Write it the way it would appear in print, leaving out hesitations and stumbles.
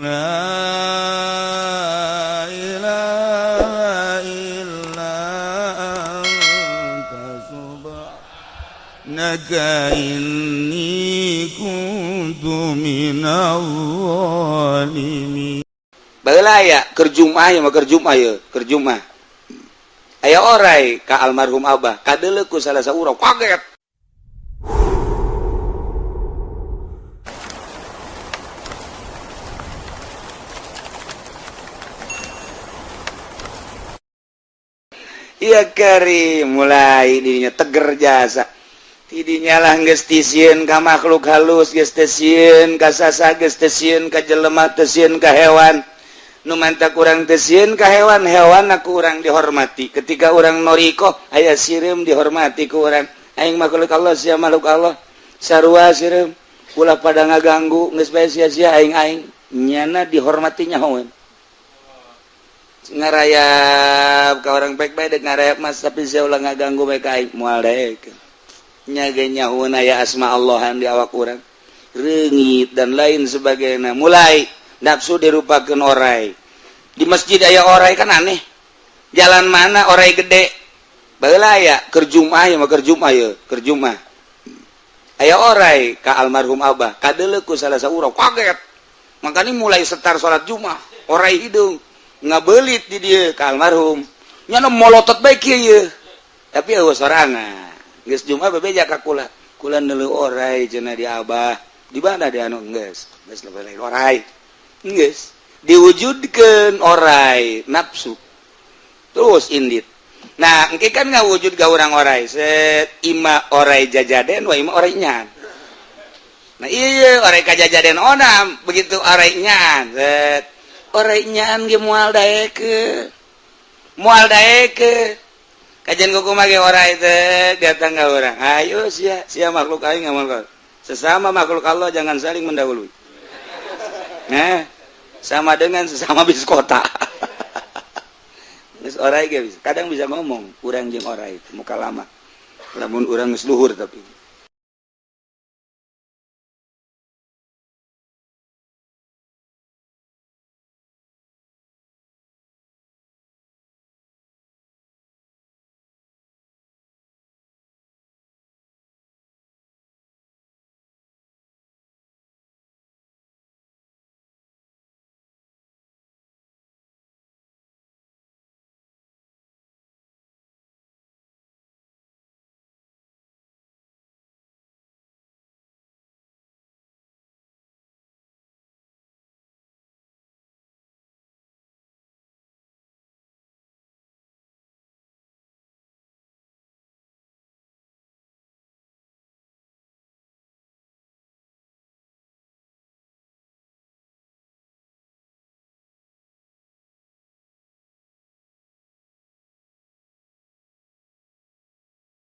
La ilaha illa anta subhanaka inni kuntu minadh dhalimin. Baheula aya keur Jumaah mah keur Jumaah ye, keur Jumaah. Aya oray ka almarhum Abah, kadeuleu ku salah saurang kaget. Iya Karim, mulai dirinya teger jasa. Tidinya lah geus tisieun ka makhluk halus, geus tisieun ka sasa, geus tisieun ka jelema, tisieun ka hewan. Nu mantak urang tisieun ka hewan aku urang dihormati. Ketika urang noriko aya sireum dihormati ku urang. Aing makhluk Allah sia makhluk Allah. Sarua sireum ulah pada ngaganggu, geus bae sia-sia aing nyana dihormati nyahoeun. Ngarayap ka orang baik-baik dek ngarayap mas tapi saya ulah ngaganggu mereka aing moal daek nya ge nyahoeun aya asma Allahan di awak urang reungit dan lain sebagainya. Mulai nafsu dirupakeun oray di masjid aya oray kan aneh, jalan mana oray gede baheula aya keur Jumaah mah keur Jumaah ye, keur Jumaah aya oray ka almarhum Abah, kadeuleu ku salah saurang kaget. Makanya mulai setar salat Jumaah oray hidung ngabelit di dia ka almarhum nyana molotot bae kieu ye tapi eueuh sorangan geus Jumaah bebeja ka kula neuleuh oray cenah di Abah di mana di anu geus leuleuh oray geus diwujudkeun oray nafsu terus indit. Nah engke kan ngawujud ka urang oray set ima oray jajaden wa ima oray nyan. Nah ieu oray kajajaden onam begitu oray nyan set oray nyaan ge moal daeke kajian kukumah ge oray teh datang ka urang ayo sia makhluk aing ngamal sesama makhluk Allah jangan saling mendahului. Nah sama dengan sesama bis kota. Geus oray ge kadang bisa ngomong urang jeung oray muka lama lamun urang geus luhur tapi